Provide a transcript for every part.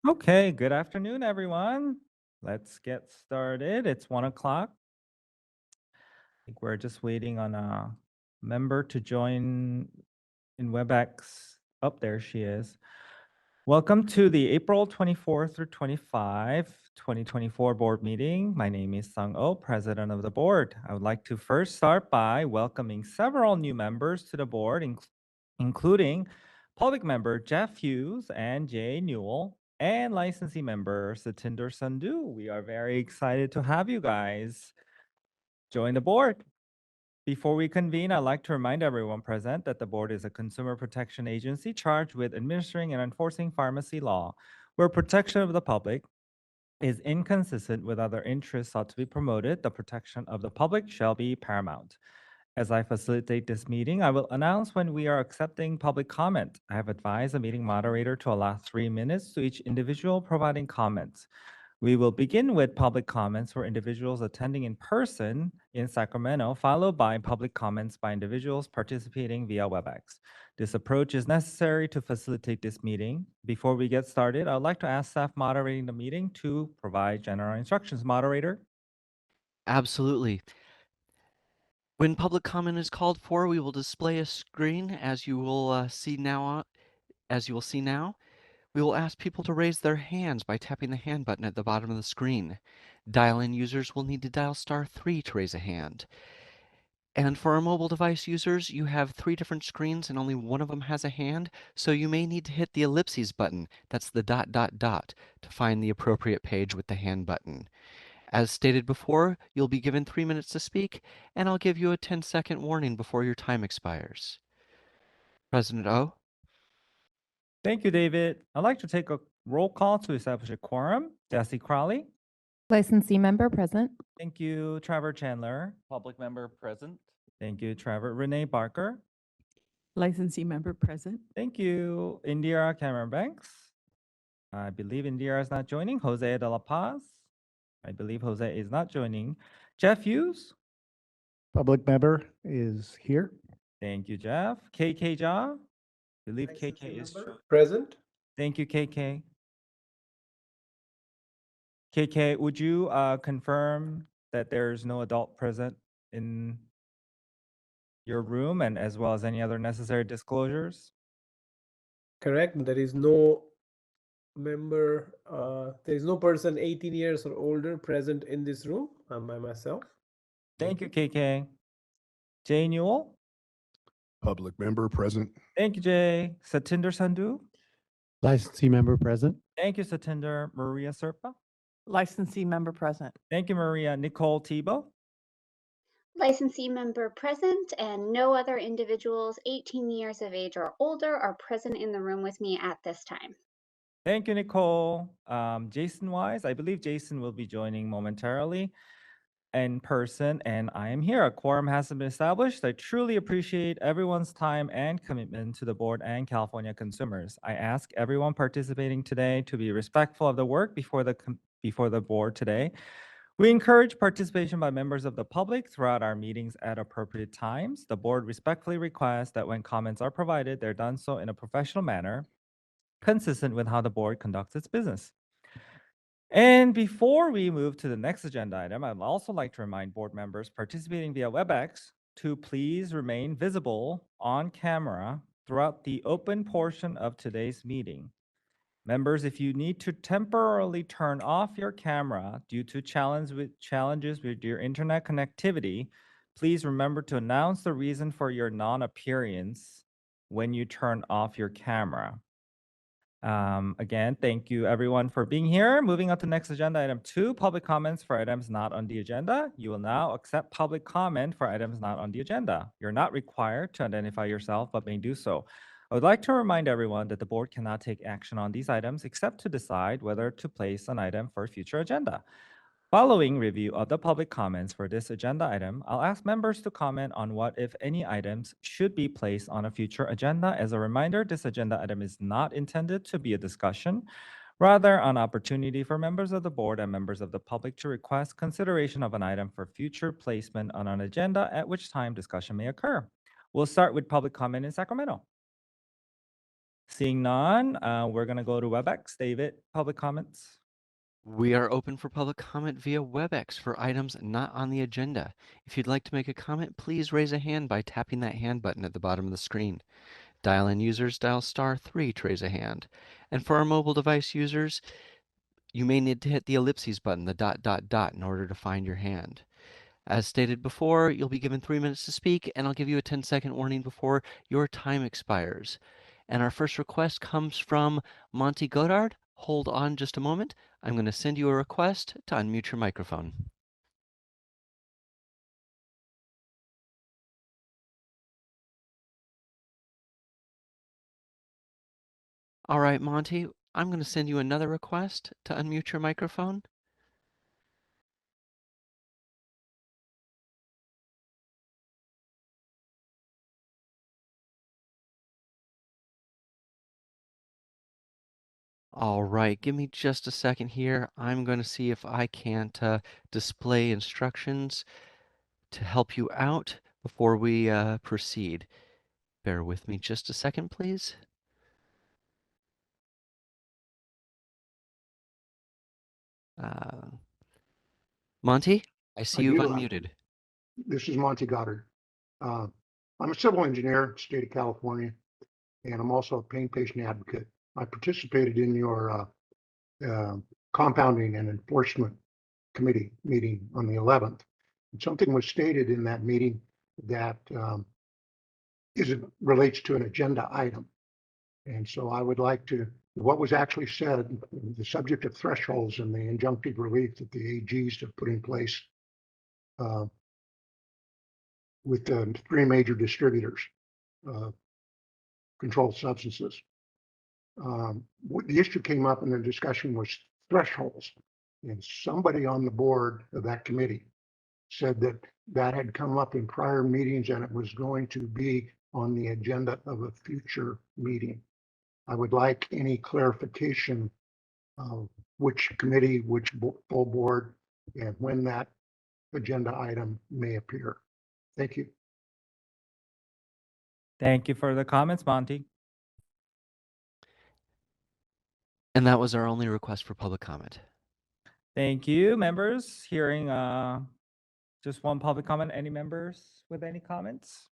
Okay, good afternoon, everyone. Let's get started. It's 1 o'clock. I think we're just waiting on a member to join in WebEx. Oh, there she is. Welcome to the April 24th through 2024 board meeting. My name is Sung Oh, president of the board. I would like to first start by welcoming several new members to the board, including public member Jeff Hughes and Jay Newell, and licensee member Satinder Sandhu. We are very excited to have you guys join the board. Before we convene, I'd like to remind everyone present that the board is a consumer protection agency charged with administering and enforcing pharmacy law, where protection of the public is inconsistent with other interests sought to be promoted. The protection of the public shall be paramount. As I facilitate this meeting, I will announce when we are accepting public comment. I have advised the meeting moderator to allow 3 minutes to each individual providing comments. We will begin with public comments for individuals attending in person in Sacramento, followed by public comments by individuals participating via WebEx. This approach is necessary to facilitate this meeting. Before we get started, I would like to ask staff moderating the meeting to provide general instructions. Moderator? Absolutely. When public comment is called for, we will display a screen as you will see now. We will ask people to raise their hands by tapping the hand button at the bottom of the screen. Dial-in users will need to dial *3 to raise a hand. And for our mobile device users, you have 3 different screens and only one of them has a hand, so you may need to hit the ellipses button, that's the ... to find the appropriate page with the hand button. As stated before, you'll be given 3 minutes to speak, and I'll give you a 10-second warning before your time expires. President O? Thank you, David. I'd like to take a roll call to establish a quorum. Darcy Crowley. Licensee member present. Thank you, Trevor Chandler. Public member present. Thank you, Trevor. Renee Barker. Licensee member present. Thank you, Indira Cameron Banks. I believe Indira is not joining. Jose de la Paz. I believe Jose is not joining. Jeff Hughes. Public member is here. Thank you, Jeff. KK Ja. I believe KK is present. Thank you, KK. KK, would you confirm that there's no adult present in your room and as well as any other necessary disclosures? Correct. There is no member, there is no person 18 years or older present in this room. I'm by myself. Thank you, KK. Jay Newell. Public member present. Thank you, Jay. Satinder Sandhu. Licensee member present. Thank you, Satinder. Maria Serpa. Licensee member present. Thank you, Maria. Nicole Tebow. Licensee member present, and no other individuals 18 years of age or older are present in the room with me at this time. Thank you, Nicole. Jason Wise, I believe Jason will be joining momentarily in person, and I am here. A quorum hasn't been established. I truly appreciate everyone's time and commitment to the board and California consumers. I ask everyone participating today to be respectful of the work before the board today. We encourage participation by members of the public throughout our meetings at appropriate times. The board respectfully requests that when comments are provided, they're done so in a professional manner, consistent with how the board conducts its business. And before we move to the next agenda item, I'd also like to remind board members participating via WebEx to please remain visible on camera throughout the open portion of today's meeting. Members, if you need to temporarily turn off your camera due to challenges with your internet connectivity, please remember to announce the reason for your non-appearance when you turn off your camera. Again, thank you everyone for being here. Moving on to next agenda item 2, public comments for items not on the agenda. You will now accept public comment for items not on the agenda. You're not required to identify yourself, but may do so. I would like to remind everyone that the board cannot take action on these items except to decide whether to place an item for a future agenda. Following review of the public comments for this agenda item, I'll ask members to comment on what, if any, items should be placed on a future agenda. As a reminder, this agenda item is not intended to be a discussion, rather an opportunity for members of the board and members of the public to request consideration of an item for future placement on an agenda, at which time discussion may occur. We'll start with public comment in Sacramento. Seeing none, we're going to go to WebEx. David, public comments. We are open for public comment via WebEx for items not on the agenda. If you'd like to make a comment, please raise a hand by tapping that hand button at the bottom of the screen. Dial-in users dial *3 to raise a hand. And for our mobile device users, you may need to hit the ellipses button, the ... in order to find your hand. As stated before, you'll be given 3 minutes to speak, and I'll give you a 10-second warning before your time expires. And our first request comes from Monty Godard. Hold on just a moment. I'm going to send you a request to unmute your microphone. All right, Monty, I'm going to send you another request to unmute your microphone. All right, give me just a second here. I'm going to see if I can't display instructions to help you out before we proceed. Bear with me just a second, please. Monty, I see you've unmuted. This is Monty Goddard. I'm a civil engineer in the state of California, and I'm also a pain patient advocate. I participated in your compounding and enforcement committee meeting on the 11th. And something was stated in that meeting that relates to an agenda item. And so I would like to, what was actually said, the subject of thresholds and the injunctive relief that the AGs have put in place with the 3 major distributors, controlled substances. The issue came up and the discussion was thresholds. And somebody on the board of that committee said that that had come up in prior meetings and it was going to be on the agenda of a future meeting. I would like any clarification of which committee, which full board, and when that agenda item may appear. Thank you. Thank you for the comments, Monty. And that was our only request for public comment. Thank you, members. Hearing just one public comment. Any members with any comments?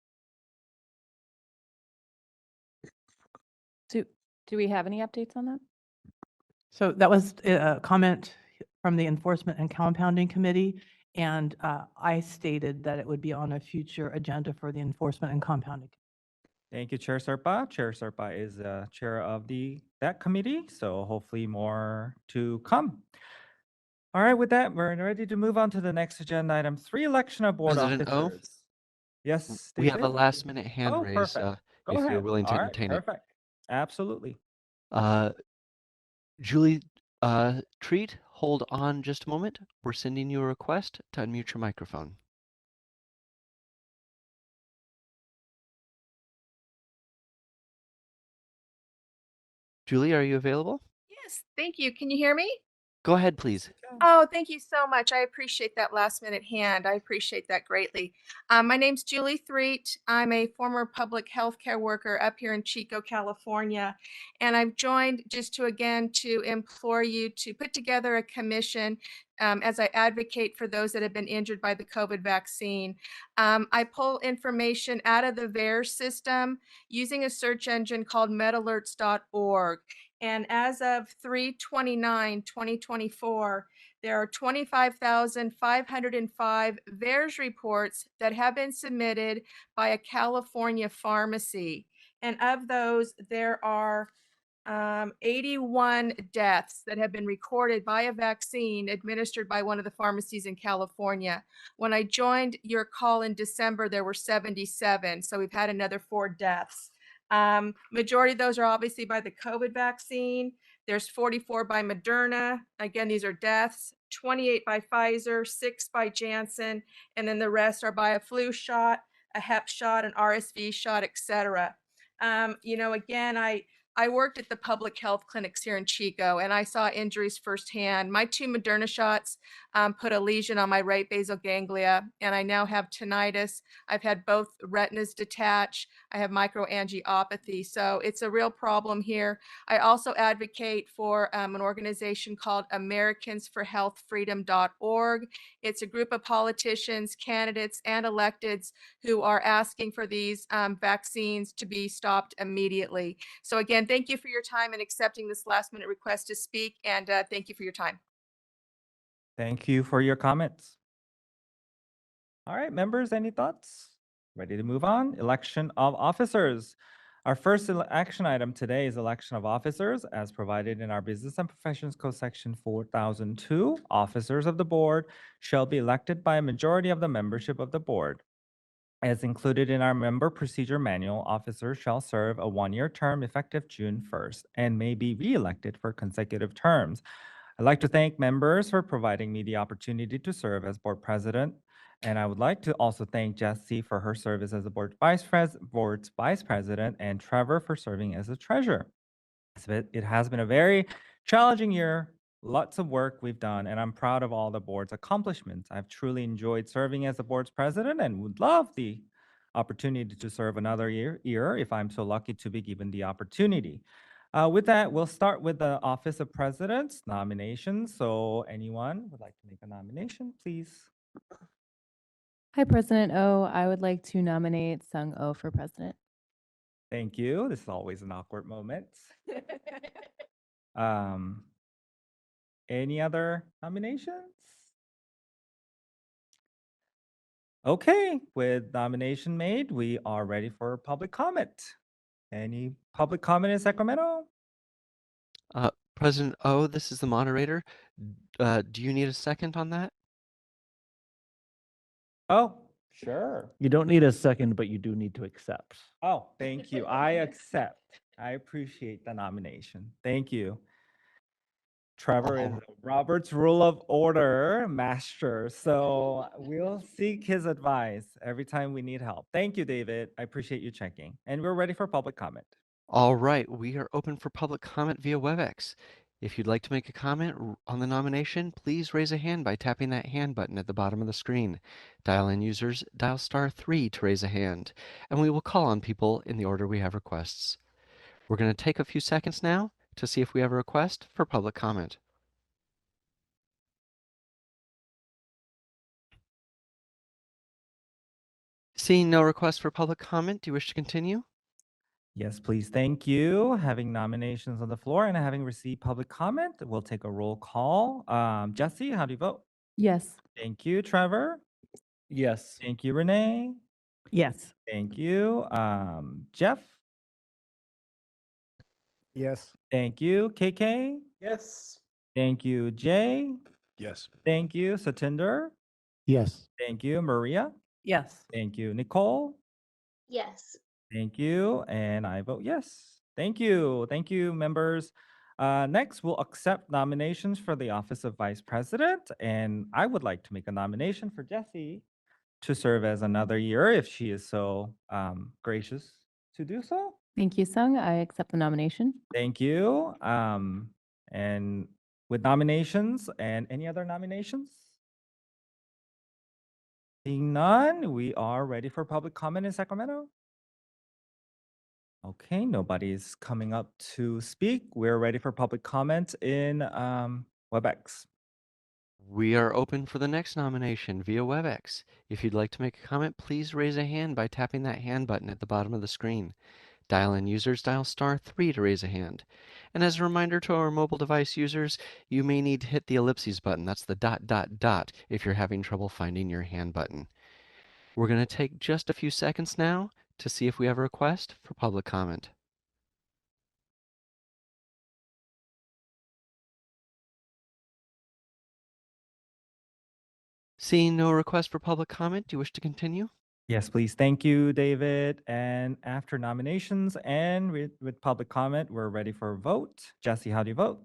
Do we have any updates on that? So that was a comment from the Enforcement and Compounding Committee. And I stated that it would be on a future agenda for the Enforcement and Compounding. Thank you, Chair Serpa. Chair Serpa is chair of that committee, so hopefully more to come. All right, with that, we're ready to move on to the next agenda item 3, election of board President O? officers. Yes, We have a David? last-minute hand Oh, raise perfect. Go if ahead. you're willing to All right, entertain it. perfect. Absolutely. Julie Treat, hold on just a moment. We're sending you a request to unmute your microphone. Julie, are you available? Yes, thank you. Can you hear me? Go ahead, please. Oh, thank you so much. I appreciate that last minute hand. I appreciate that greatly. My name's Julie Threet. I'm a former public healthcare worker up here in Chico, California. And I've joined just to implore you to put together a commission as I advocate for those that have been injured by the COVID vaccine. I pull information out of the VAERS system using a search engine called metalerts.org. And as of 3/29/2024, there are 25,505 VAERS reports that have been submitted by a California pharmacy. And of those, there are 81 deaths that have been recorded by a vaccine administered by one of the pharmacies in California. When I joined your call in December, there were 77. So we've had another 4 deaths. Majority of those are obviously by the COVID vaccine. There's 44 by Moderna. Again, these are deaths. 28 by Pfizer, 6 by Janssen, and then the rest are by a flu shot, a hep shot, an RSV shot, etc. Again, I worked at the public health clinics here in Chico, and I saw injuries firsthand. My 2 Moderna shots put a lesion on my right basal ganglia, and I now have tinnitus. I've had both retinas detach. I have microangiopathy. So it's a real problem here. I also advocate for an organization called AmericansForHealthFreedom.org. It's a group of politicians, candidates, and electeds who are asking for these vaccines to be stopped immediately. So again, thank you for your time and accepting this last minute request to speak, and thank you for your time. Thank you for your comments. All right, members, any thoughts? Ready to move on? Election of officers. Our first action item today is election of officers as provided in our Business and Professions Code section 4002. Officers of the board shall be elected by a majority of the membership of the board. As included in our member procedure manual, officers shall serve a one-year term effective June 1st and may be re-elected for consecutive terms. I'd like to thank members for providing me the opportunity to serve as board president. And I would like to also thank Jessie for her service as the board's vice president and Trevor for serving as the treasurer. It has been a very challenging year, lots of work we've done, and I'm proud of all the board's accomplishments. I've truly enjoyed serving as the board's president and would love the opportunity to serve another year if I'm so lucky to be given the opportunity. With that, we'll start with the Office of President's nominations. So anyone would like to make a nomination, please? Hi, President O. I would like to nominate Sung O for president. Thank you. This is always an awkward moment. Any other nominations? Okay, with nomination made, we are ready for public comment. Any public comment in Sacramento? President O, this is the moderator. Do you need a second on that? Oh, sure. You don't need a second, but you do need to accept. Oh, thank you. I accept. I appreciate the nomination. Thank you. Trevor is a Robert's Rule of Order master, so we'll seek his advice every time we need help. Thank you, David. I appreciate you checking. And we're ready for public comment. All right, we are open for public comment via WebEx. If you'd like to make a comment on the nomination, please raise a hand by tapping that hand button at the bottom of the screen. Dial-in users, dial *3 to raise a hand, and we will call on people in the order we have requests. We're going to take a few seconds now to see if we have a request for public comment. Seeing no request for public comment, do you wish to continue? Yes, please. Thank you. Having nominations on the floor and having received public comment, we'll take a roll call. Jesse, how do you vote? Yes. Thank you, Trevor. Yes. Thank you, Renee. Yes. Thank you, Jeff. Yes. Thank you, KK. Yes. Thank you, Jay. Yes. Thank you, Satinder. Yes. Thank you, Maria. Yes. Thank you, Nicole. Yes. Thank you, and I vote yes. Thank you. Thank you, members. Next, we'll accept nominations for the office of vice president, and I would like to make a nomination for Jessie to serve as another year if she is so gracious to do so. Thank you, Sung. I accept the nomination. Thank you. And with nominations and any other nominations? Seeing none, we are ready for public comment in Sacramento. Okay, nobody's coming up to speak. We're ready for public comment in WebEx. We are open for the next nomination via WebEx. If you'd like to make a comment, please raise a hand by tapping that hand button at the bottom of the screen. Dial-in users, dial *3 to raise a hand. And as a reminder to our mobile device users, you may need to hit the ellipses button. That's the ... if you're having trouble finding your hand button. We're going to take just a few seconds now to see if we have a request for public comment. Seeing no request for public comment, do you wish to continue? Yes, please. Thank you, David. And after nominations and with public comment, we're ready for a vote. Jesse, how do you vote?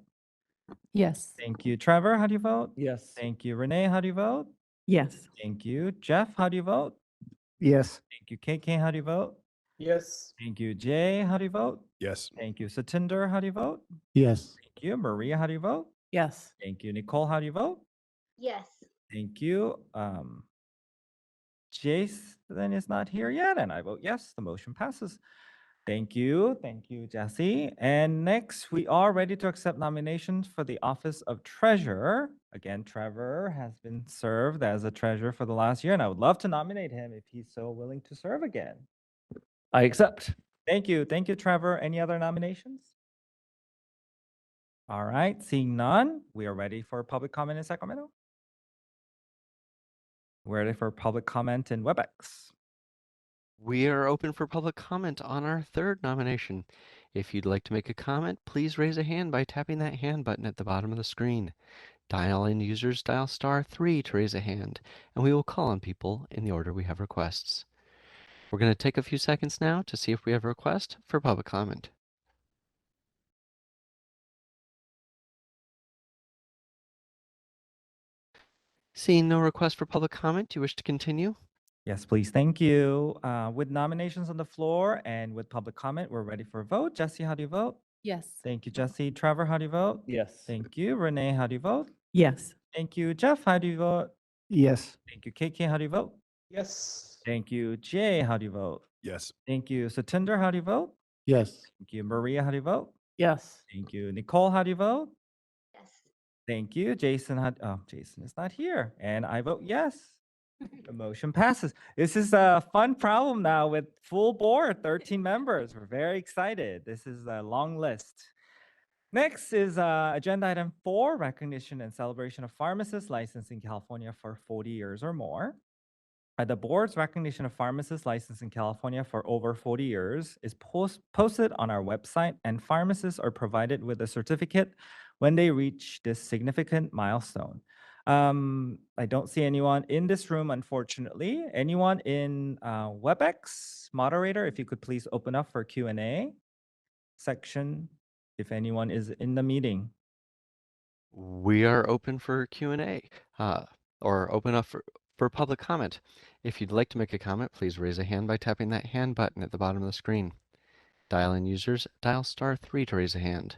Yes. Thank you, Trevor. How do you vote? Yes. Thank you, Renee. How do you vote? Yes. Thank you, Jeff. How do you vote? Yes. Thank you, KK. How do you vote? Yes. Thank you, Jay. How do you vote? Yes. Thank you, Satinder. How do you vote? Yes. Thank you, Maria. How do you vote? Yes. Thank you, Nicole. How do you vote? Yes. Thank you, Jason is not here yet, and I vote yes, the motion passes. Thank you, Jesse. And next, we are ready to accept nominations for the office of treasurer. Again, Trevor has been served as a treasurer for the last year, and I would love to nominate him if he's so willing to serve again. I accept. Thank you, Trevor. Any other nominations? All right, seeing none, we are ready for public comment in Sacramento. We're ready for public comment in WebEx. We are open for public comment on our third nomination. If you'd like to make a comment, please raise a hand by tapping that hand button at the bottom of the screen. Dial-in users dial *3 to raise a hand, and we will call on people in the order we have requests. We're going to take a few seconds now to see if we have a request for public comment. Seeing no request for public comment, do you wish to continue? Yes, please. Thank you. With nominations on the floor and with public comment, we're ready for a vote. Jesse, how do you vote? Yes. Thank you, Jesse. Trevor, how do you vote? Yes. Thank you. Renee, how do you vote? Yes. Thank you. Jeff, how do you vote? Yes. Thank you. KK, how do you vote? Yes. Thank you. Jay, how do you vote? Yes. Thank you. Satinder, how do you vote? Yes. Thank you. Maria, how do you vote? Yes. Thank you. Nicole, how do you vote? Yes. Thank you. Jason, Jason is not here. And I vote yes. The motion passes. This is a fun problem now with full board, 13 members. We're very excited. This is a long list. Next is agenda item 4, recognition and celebration of pharmacists licensed in California for 40 years or more. The board's recognition of pharmacists licensed in California for over 40 years is posted on our website, and pharmacists are provided with a certificate when they reach this significant milestone. I don't see anyone in this room, unfortunately. Anyone in WebEx? Moderator, if you could please open up for Q&A section if anyone is in the meeting. We are open for Q&A, or open up for public comment. If you'd like to make a comment, please raise a hand by tapping that hand button at the bottom of the screen. Dial-in users dial *3 to raise a hand,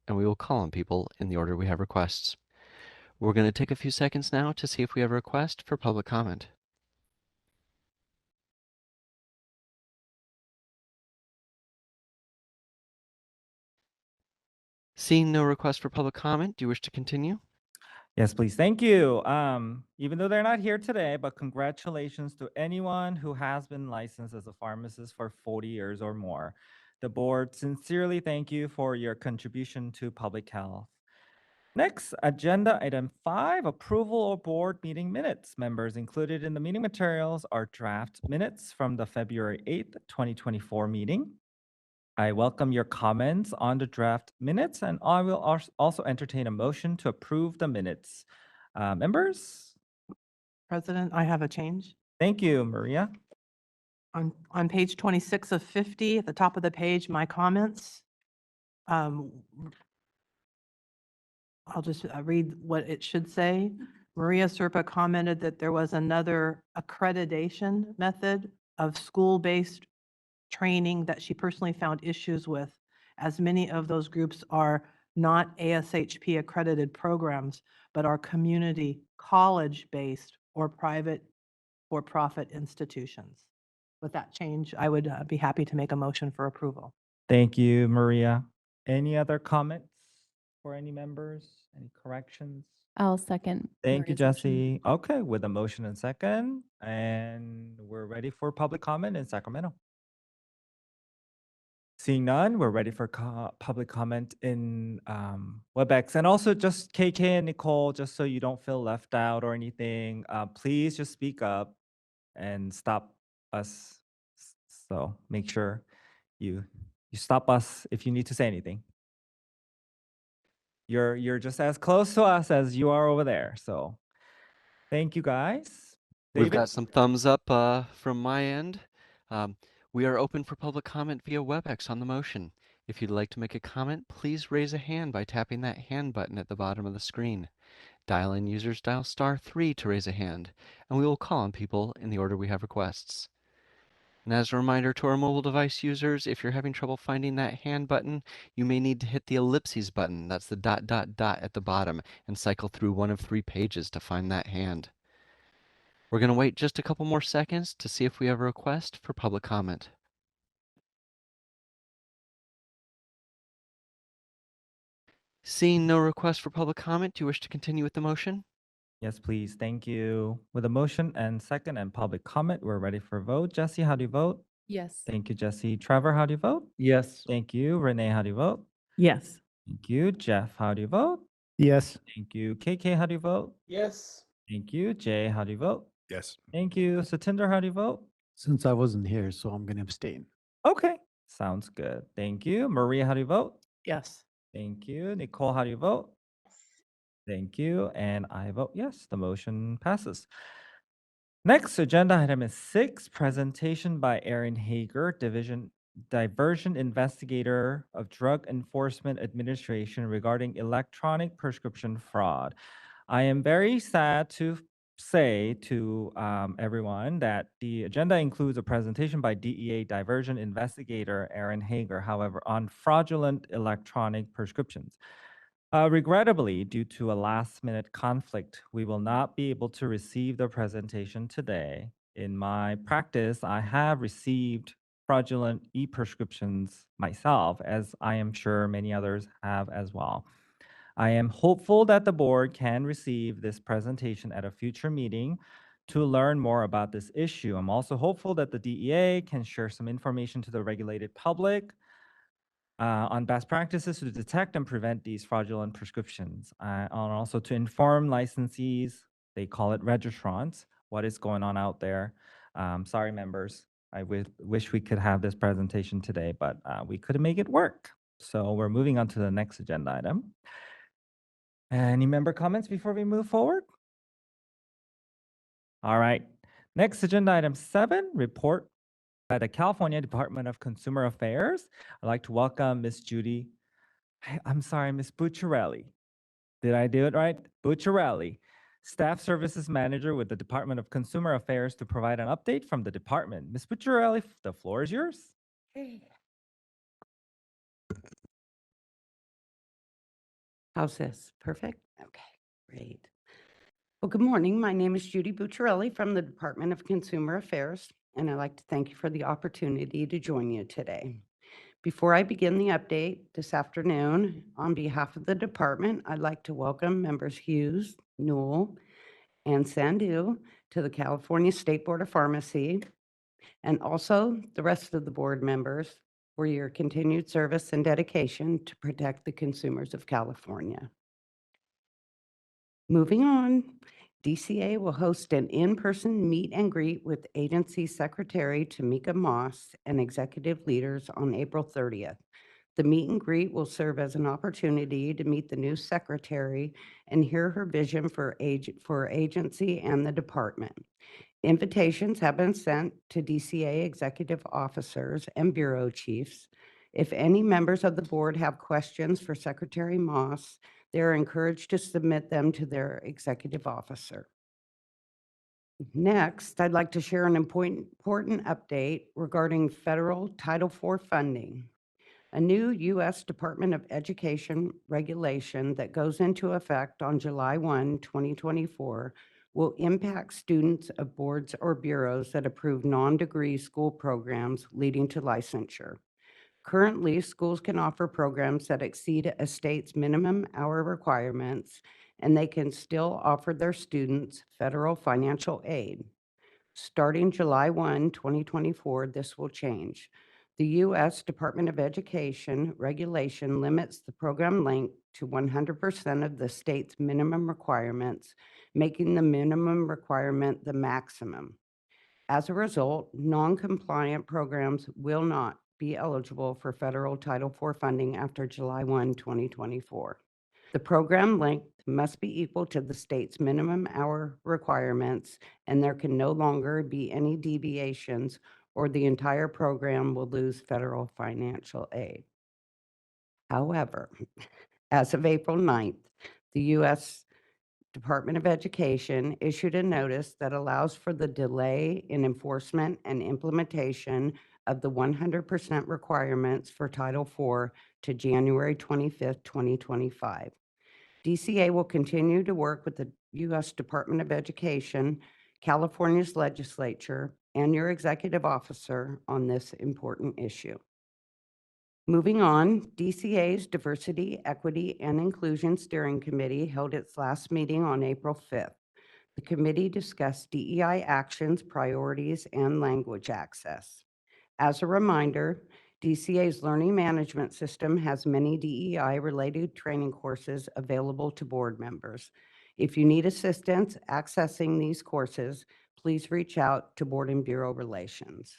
and we will call on people in the order we have requests. We're going to take a few seconds now to see if we have a request for public comment. Seeing no request for public comment, do you wish to continue? Yes, please. Thank you. Even though they're not here today, but congratulations to anyone who has been licensed as a pharmacist for 40 years or more. The board sincerely thank you for your contribution to public health. Next, agenda item 5, approval of board meeting minutes. Members, included in the meeting materials are draft minutes from the February 8th, 2024 meeting. I welcome your comments on the draft minutes, and I will also entertain a motion to approve the minutes. Members? President, I have a change. Thank you, Maria. On page 26 of 50, at the top of the page, my comments. I'll just read what it should say. Maria Serpa commented that there was another accreditation method of school-based training that she personally found issues with, as many of those groups are not ASHP accredited programs, but are community college-based or private for-profit institutions. With that change, I would be happy to make a motion for approval. Thank you, Maria. Any other comments for any members? Any corrections? I'll second. Thank you, Maria's motion. Jesse. Okay, with a motion and second, and we're ready for public comment in Sacramento. Seeing none, we're ready for public comment in WebEx. And also just KK and Nicole, just so you don't feel left out or anything, please just speak up and stop us. So make sure you stop us if you need to say anything. You're just as close to us as you are over there. So thank you, guys. We've David? got some thumbs up from my end. We are open for public comment via WebEx on the motion. If you'd like to make a comment, please raise a hand by tapping that hand button at the bottom of the screen. Dial-in users dial *3 to raise a hand, and we will call on people in the order we have requests. And as a reminder to our mobile device users, if you're having trouble finding that hand button, you may need to hit the ellipses button. That's the ... at the bottom, and cycle through one of 3 pages to find that hand. We're going to wait just a couple more seconds to see if we have a request for public comment. Seeing no request for public comment, do you wish to continue with the motion? Yes, please. Thank you. With a motion and second and public comment, we're ready for a vote. Jesse, how do you vote? Yes. Thank you, Jesse. Trevor, how do you vote? Yes. Thank you. Renee, how do you vote? Yes. Thank you. Jeff, how do you vote? Yes. Thank you. KK, how do you vote? Yes. Thank you. Jay, how do you vote? Yes. Thank you. Satinder, how do you vote? Since I wasn't here, so I'm going to abstain. Okay, sounds good. Thank you. Maria, how do you vote? Yes. Thank you. Nicole, how do you vote? Thank you. And I vote yes, the motion passes. Next agenda item is 6, presentation by Erin Hager, Diversion Investigator of Drug Enforcement Administration regarding electronic prescription fraud. I am very sad to say to everyone that the agenda includes a presentation by DEA Diversion Investigator Erin Hager, however, on fraudulent electronic prescriptions. Regrettably, due to a last-minute conflict, we will not be able to receive the presentation today. In my practice, I have received fraudulent e-prescriptions myself, as I am sure many others have as well. I am hopeful that the board can receive this presentation at a future meeting to learn more about this issue. I'm also hopeful that the DEA can share some information to the regulated public on best practices to detect and prevent these fraudulent prescriptions, and also to inform licensees, they call it registrants, what is going on out there. Sorry, members, I wish we could have this presentation today, but we couldn't make it work. So we're moving on to the next agenda item. Any member comments before we move forward? All right. Next agenda item 7, report by the California Department of Consumer Affairs. I'd like to welcome Miss Judy. I'm sorry, Miss Bucciarelli. Did I do it right? Bucciarelli, Staff Services Manager with the Department of Consumer Affairs, to provide an update from the department. Miss Bucciarelli, the floor is yours. How's this? Perfect? Okay, great. Well, good morning. My name is Judy Bucciarelli from the Department of Consumer Affairs, and I'd like to thank you for the opportunity to join you today. Before I begin the update this afternoon, on behalf of the department, I'd like to welcome members Hughes, Newell, and Sandu to the California State Board of Pharmacy, and also the rest of the board members for your continued service and dedication to protect the consumers of California. Moving on, DCA will host an in-person meet and greet with Agency Secretary Tamika Moss and executive leaders on April 30th. The meet and greet will serve as an opportunity to meet the new secretary and hear her vision for agency and the department. Invitations have been sent to DCA executive officers and bureau chiefs. If any members of the board have questions for Secretary Moss, they are encouraged to submit them to their executive officer. Next, I'd like to share an important update regarding federal Title IV funding. A new U.S. Department of Education regulation that goes into effect on July 1, 2024, will impact students of boards or bureaus that approve non-degree school programs leading to licensure. Currently, schools can offer programs that exceed a state's minimum hour requirements, and they can still offer their students federal financial aid. Starting July 1, 2024, this will change. The U.S. Department of Education regulation limits the program length to 100% of the state's minimum requirements, making the minimum requirement the maximum. As a result, non-compliant programs will not be eligible for federal Title IV funding after July 1, 2024. The program length must be equal to the state's minimum hour requirements, and there can no longer be any deviations, or the entire program will lose federal financial aid. However, as of April 9th, the U.S. Department of Education issued a notice that allows for the delay in enforcement and implementation of the 100% requirements for Title IV to January 25th, 2025. DCA will continue to work with the U.S. Department of Education, California's legislature, and your executive officer on this important issue. Moving on, DCA's Diversity, Equity, and Inclusion Steering Committee held its last meeting on April 5th. The committee discussed DEI actions, priorities, and language access. As a reminder, DCA's learning management system has many DEI-related training courses available to board members. If you need assistance accessing these courses, please reach out to Board and Bureau Relations.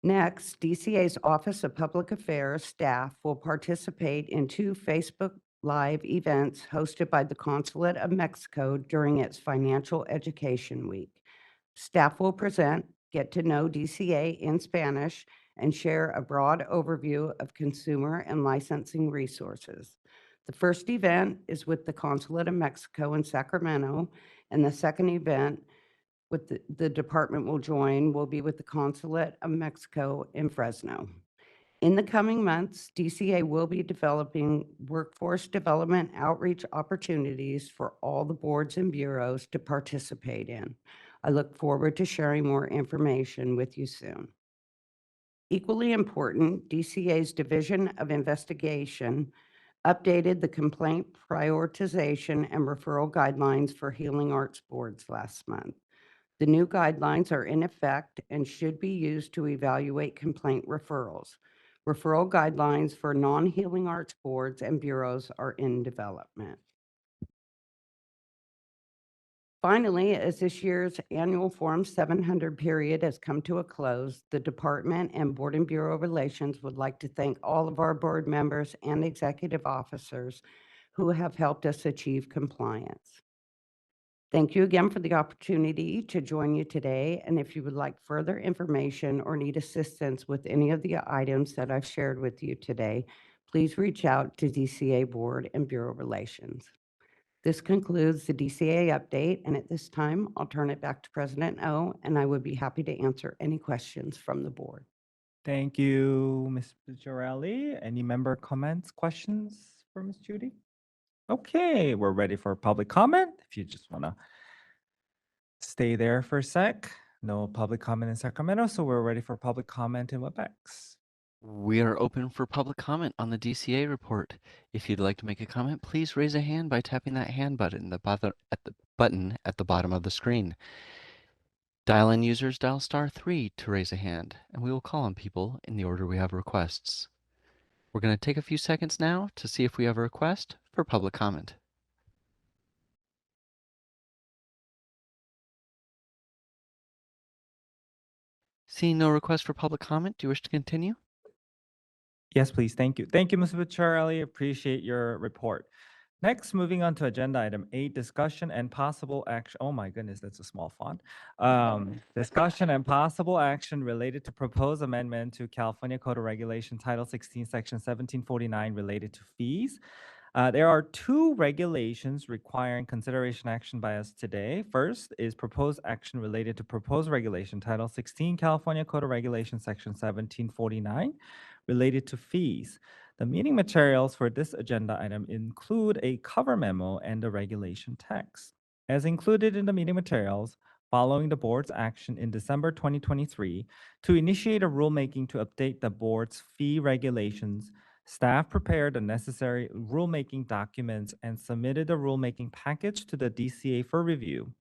Next, DCA's Office of Public Affairs staff will participate in 2 Facebook Live events hosted by the Consulate of Mexico during its Financial Education Week. Staff will present Get to Know DCA in Spanish and share a broad overview of consumer and licensing resources. The first event is with the Consulate of Mexico in Sacramento, and the second event with the department will be with the Consulate of Mexico in Fresno. In the coming months, DCA will be developing workforce development outreach opportunities for all the boards and bureaus to participate in. I look forward to sharing more information with you soon. Equally important, DCA's Division of Investigation updated the complaint prioritization and referral guidelines for healing arts boards last month. The new guidelines are in effect and should be used to evaluate complaint referrals. Referral guidelines for non-healing arts boards and bureaus are in development. Finally, as this year's annual Form 700 period has come to a close, the department and Board and Bureau Relations would like to thank all of our board members and executive officers who have helped us achieve compliance. Thank you again for the opportunity to join you today. And if you would like further information or need assistance with any of the items that I've shared with you today, please reach out to DCA Board and Bureau Relations. This concludes the DCA update, and at this time, I'll turn it back to President O, and I would be happy to answer any questions from the board. Thank you, Ms. Picciarelli. Any member comments, questions for Ms. Judy? Okay, we're ready for public comment. If you just want to stay there for a sec. No public comment in Sacramento, so we're ready for public comment in WebEx. We are open for public comment on the DCA report. If you'd like to make a comment, please raise a hand by tapping that hand button at the bottom of the screen. Dial-in users dial *3 to raise a hand, and we will call on people in the order we have requests. We're going to take a few seconds now to see if we have a request for public comment. Seeing no request for public comment, do you wish to continue? Yes, please. Thank you. Thank you, Ms. Picciarelli. Appreciate your report. Next, moving on to agenda item 8, discussion and possible action. Oh my goodness, that's a small font. Discussion and possible action related to proposed amendment to California Code of Regulation Title 16, Section 1749 related to fees. There are 2 regulations requiring consideration action by us today. First is proposed action related to proposed regulation Title 16, California Code of Regulation Section 1749 related to fees. The meeting materials for this agenda item include a cover memo and the regulation text. As included in the meeting materials, following the board's action in December 2023 to initiate a rulemaking to update the board's fee regulations, staff prepared the necessary rulemaking documents and submitted the rulemaking package to the DCA for review.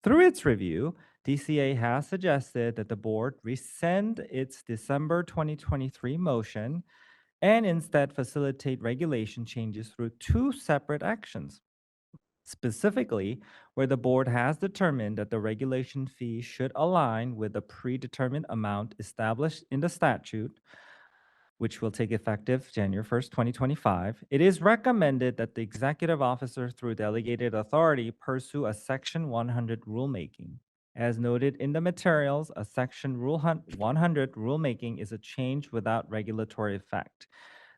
Through its review, DCA has suggested that the board rescind its December 2023 motion and instead facilitate regulation changes through 2 separate actions. Specifically, where the board has determined that the regulation fee should align with the predetermined amount established in the statute, which will take effective January 1st, 2025, it is recommended that the executive officer through delegated authority pursue a Section 100 rulemaking. As noted in the materials, a Section 100 rulemaking is a change without regulatory effect.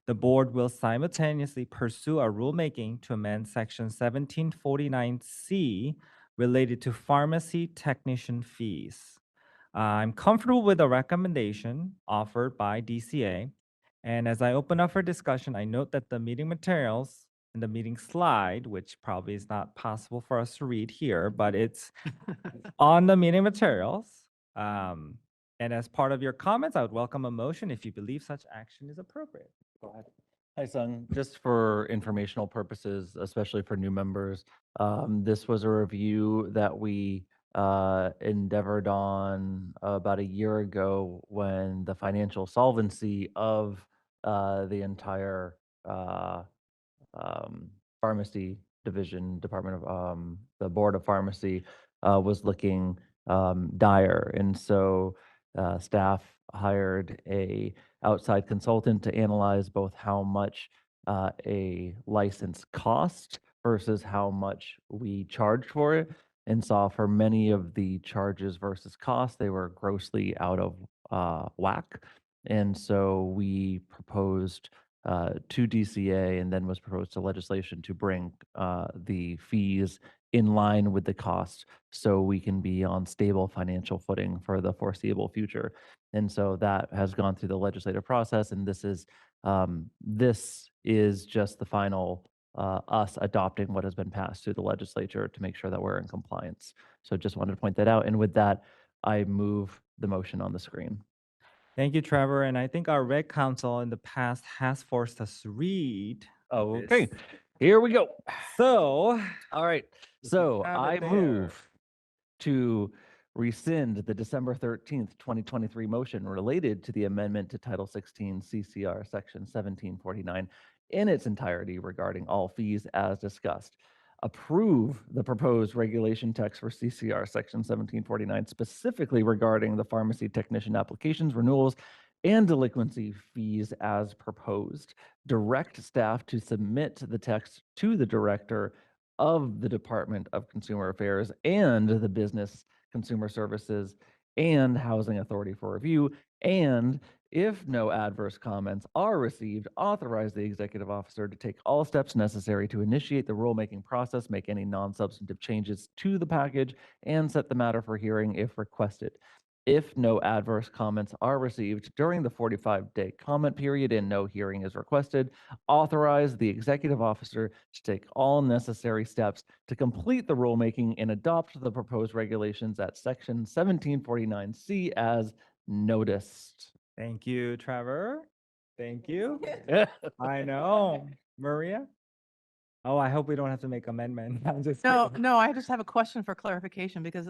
The board will simultaneously pursue a rulemaking to amend Section 1749C related to pharmacy technician fees. I'm comfortable with the recommendation offered by DCA. And as I open up for discussion, I note that the meeting materials in the meeting slide, which probably is not possible for us to read here, but it's on the meeting materials. And as part of your comments, I would welcome a motion if you believe such action is appropriate. Go ahead. Hi, Sung. Just for informational purposes, especially for new members, this was a review that we endeavored on about a year ago when the financial solvency of the entire pharmacy division, Department of the Board of Pharmacy was looking dire. And so staff hired a outside consultant to analyze both how much a license cost versus how much we charged for it, and saw for many of the charges versus costs, they were grossly out of whack. And so we proposed to DCA and then was proposed to legislation to bring the fees in line with the cost so we can be on stable financial footing for the foreseeable future. And so that has gone through the legislative process, and this is just the final us adopting what has been passed through the legislature to make sure that we're in compliance. So just wanted to point that out. And with that, I move the motion on the screen. Thank you, Trevor. And I think our reg council in the past has forced us to read. Oh, okay. this. Here we go. So, All right. If you So have it I there. move to rescind the December 13th, 2023 motion related to the amendment to Title 16 CCR Section 1749 in its entirety regarding all fees as discussed. Approve the proposed regulation text for CCR Section 1749 specifically regarding the pharmacy technician applications, renewals, and delinquency fees as proposed. Direct staff to submit the text to the director of the Department of Consumer Affairs and the Business Consumer Services and Housing Authority for review, and if no adverse comments are received, authorize the executive officer to take all steps necessary to initiate the rulemaking process, make any non-substantive changes to the package, and set the matter for hearing if requested. If no adverse comments are received during the 45-day comment period and no hearing is requested, authorize the executive officer to take all necessary steps to complete the rulemaking and adopt the proposed regulations at Section 1749C as noticed. Thank you, Trevor. Thank you. I know. Maria? Oh, I hope we don't have to make amendment. I'm just No, kidding. no, I just have a question for clarification because,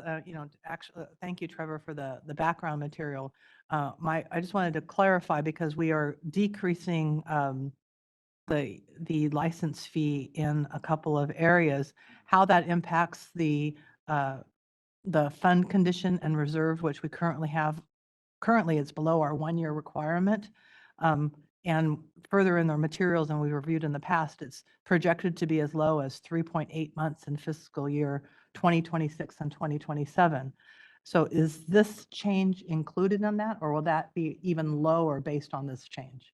actually, thank you, Trevor, for the background material. I just wanted to clarify because we are decreasing the license fee in a couple of areas, how that impacts the fund condition and reserve, which we currently have. Currently, it's below our 1-year requirement. And further in their materials, and we reviewed in the past, it's projected to be as low as 3.8 months in fiscal year 2026 and 2027. So is this change included in that, or will that be even lower based on this change?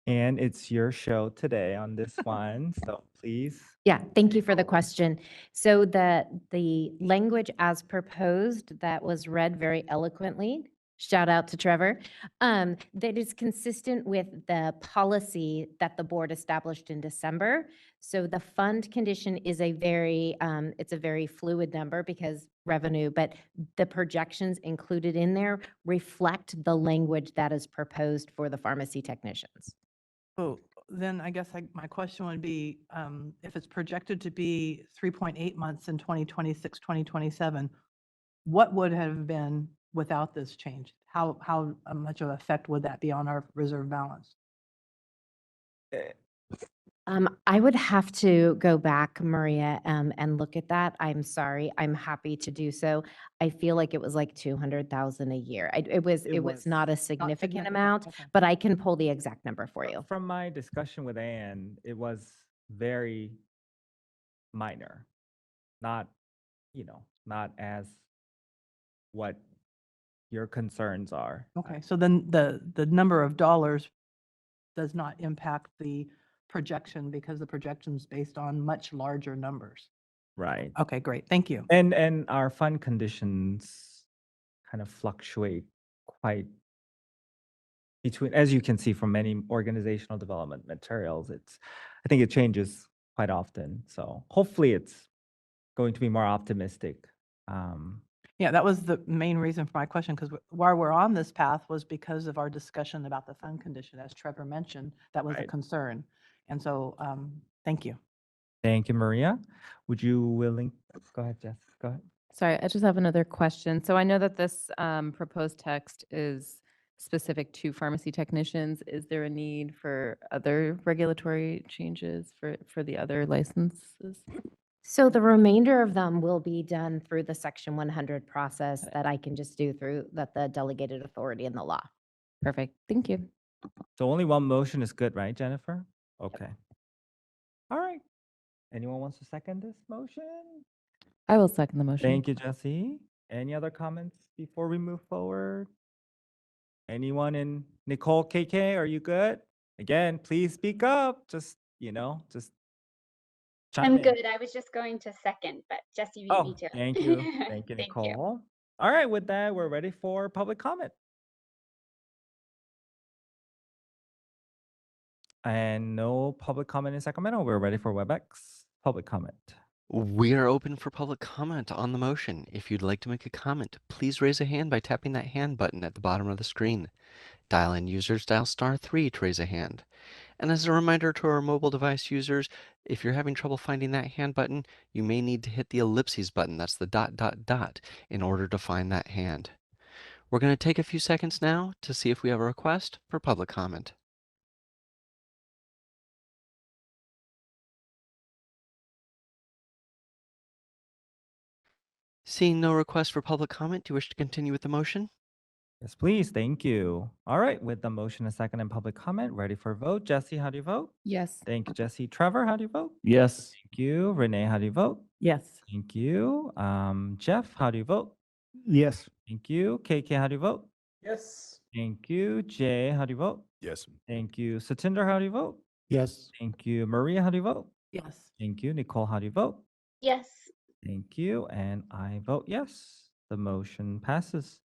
And it's your show today on this one, so please. Yeah, thank you for the question. So the language as proposed that was read very eloquently, shout out to Trevor, that is consistent with the policy that the board established in December. So the fund condition is it's a very fluid number because revenue, but the projections included in there reflect the language that is proposed for the pharmacy technicians. Oh, then I guess my question would be, if it's projected to be 3.8 months in 2026, 2027, what would have been without this change? How much of an effect would that be on our reserve balance? I would have to go back, Maria, and look at that. I'm sorry. I'm happy to do so. I feel like it was like 200,000 a year. It was not a significant significant, amount, okay. but I can pull the exact number for you. From my discussion with Anne, it was very minor, not as what your concerns are. Okay, so then the number of dollars does not impact the projection because the projection's based on much larger numbers. Right. Okay, great. Thank you. And our fund conditions kind of fluctuate quite between, as you can see from many organizational development materials, I think it changes quite often. So hopefully it's going to be more optimistic. Yeah, that was the main reason for my question, because why we're on this path was because of our discussion about the fund condition, as Trevor mentioned, that was a Right. concern. And so, thank you. Thank you, Maria. Would you willing? Go ahead, Jess. Go ahead. Sorry, I just have another question. So I know that this proposed text is specific to pharmacy technicians. Is there a need for other regulatory changes for the other licenses? So the remainder of them will be done through the Section 100 process that I can just do through the delegated authority in the law. Perfect. Thank you. So only one motion is good, right, Jennifer? Okay. All right. Anyone wants to second this motion? I will second the motion. Thank you, Jesse. Any other comments before we move forward? Anyone in Nicole KK, are you good? Again, please speak up. Just chime I'm in. good. I was just going to second, but Jesse beat me Oh, to it. thank you. Thank you, Thank Nicole. All right, with that, we're ready for public comment. And no public comment in Sacramento. We're ready for WebEx public comment. We are open for public comment on the motion. If you'd like to make a comment, please raise a hand by tapping that hand button at the bottom of the screen. Dial-in users dial *3 to raise a hand. And as a reminder to our mobile device users, if you're having trouble finding that hand button, you may need to hit the ellipses button, that's the ... in order to find that hand. We're going to take a few seconds now to see if we have a request for public comment. Seeing no request for public comment, do you wish to continue with the motion? Yes, please. Thank you. All right, with the motion, a second, and public comment, ready for vote. Jesse, how do you vote? Yes. Thank you, Jesse. Trevor, how do you vote? Yes. Thank you. Renee, how do you vote? Yes. Thank you. Jeff, how do you vote? Yes. Thank you. KK, how do you vote? Yes. Thank you. Jay, how do you vote? Yes. Thank you. Satinder, how do you vote? Yes. Thank you. Maria, how do you vote? Yes. Thank you. Nicole, how do you vote? Yes. Thank you. And I vote yes. The motion passes.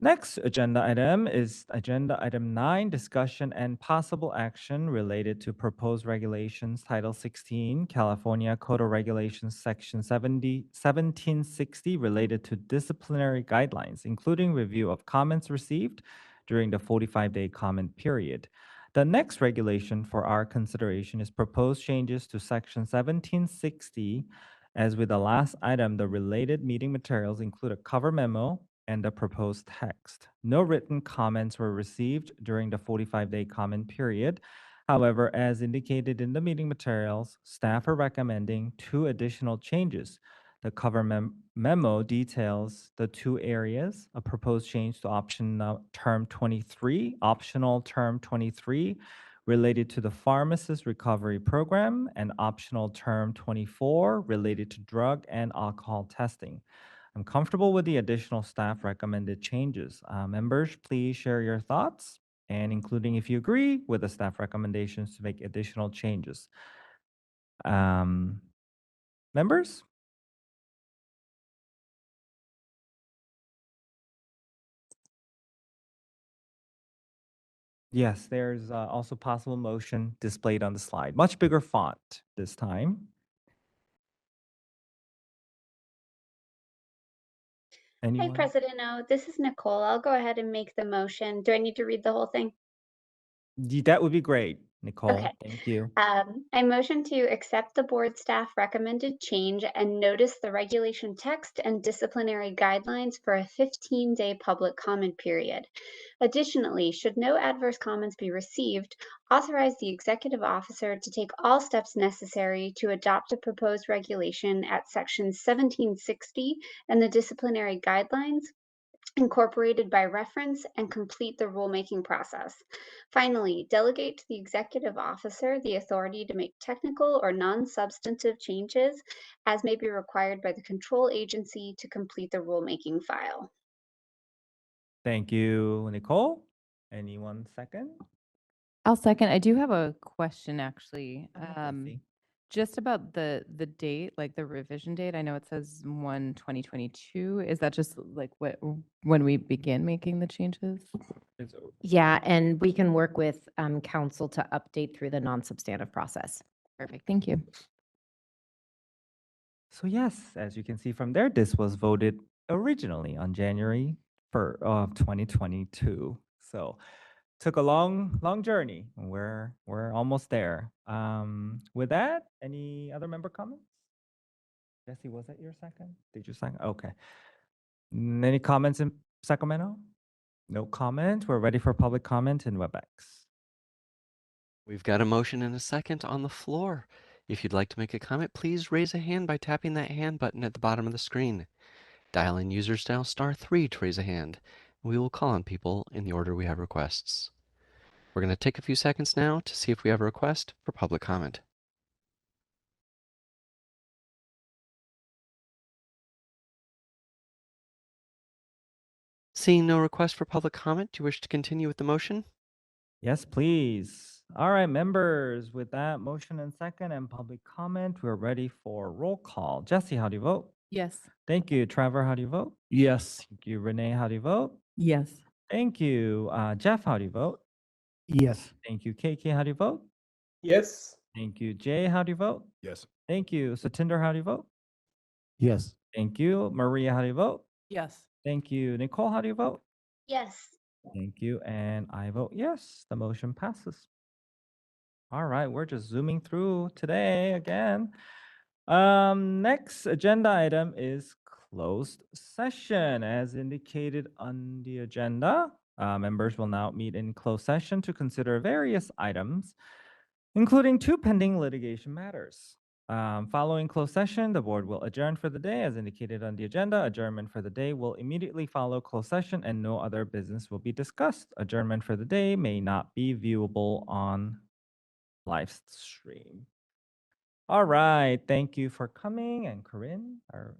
Next agenda item is agenda item 9, discussion and possible action related to proposed regulations, Title 16, California Code of Regulations, Section 1760, related to disciplinary guidelines, including review of comments received during the 45-day comment period. The next regulation for our consideration is proposed changes to Section 1760. As with the last item, the related meeting materials include a cover memo and the proposed text. No written comments were received during the 45-day comment period. However, as indicated in the meeting materials, staff are recommending 2 additional changes. The cover memo details the 2 areas: a proposed change to optional term 23 related to the pharmacist recovery program, and optional term 24 related to drug and alcohol testing. I'm comfortable with the additional staff recommended changes. Members, please share your thoughts, and including if you agree with the staff recommendations to make additional changes. Members? Yes, there's also possible motion displayed on the slide. Much bigger font this time. Hi, Anyone? President O. This is Nicole. I'll go ahead and make the motion. Do I need to read the whole thing? That would be great, Nicole. Okay. Thank you. I motion to accept the board staff recommended change and notice the regulation text and disciplinary guidelines for a 15-day public comment period. Additionally, should no adverse comments be received, authorize the executive officer to take all steps necessary to adopt a proposed regulation at Section 1760 and the disciplinary guidelines incorporated by reference, and complete the rulemaking process. Finally, delegate to the executive officer the authority to make technical or non-substantive changes as may be required by the control agency to complete the rulemaking file. Thank you, Nicole. Anyone second? I'll second. I do have a question, actually. Jesse. Just about the date, like the revision date. I know it says 1/2022. Is that just like when we begin making the changes? Yeah, and we can work with council to update through the non-substantive process. Perfect, thank you. So yes, as you can see from there, this was voted originally on January of 2022. So took a long journey. We're almost there. With that, any other member comments? Jesse, was that your second? Did you second? Okay. Any comments in Sacramento? No comment. We're ready for public comment in WebEx. We've got a motion and a second on the floor. If you'd like to make a comment, please raise a hand by tapping that hand button at the bottom of the screen. Dial in users dial *3 to raise a hand. We will call on people in the order we have requests. We're going to take a few seconds now to see if we have a request for public comment. Seeing no request for public comment, do you wish to continue with the motion? Yes, please. All right, members, with that motion and second and public comment, we're ready for roll call. Jesse, how do you vote? Yes. Thank you. Trevor, how do you vote? Yes. Thank you. Renee, how do you vote? Yes. Thank you. Jeff, how do you vote? Yes. Thank you. KK, how do you vote? Yes. Thank you. Jay, how do you vote? Yes. Thank you. Satinder, how do you vote? Yes. Thank you. Maria, how do you vote? Yes. Thank you. Nicole, how do you vote? Yes. Thank you. And I vote yes. The motion passes. All right, we're just zooming through today again. Next agenda item is closed session. As indicated on the agenda, members will now meet in closed session to consider various items, including 2 pending litigation matters. Following closed session, the board will adjourn for the day as indicated on the agenda. Adjournment for the day will immediately follow closed session and no other business will be discussed. Adjournment for the day may not be viewable on live stream. All right, thank you for coming. And Corinne, our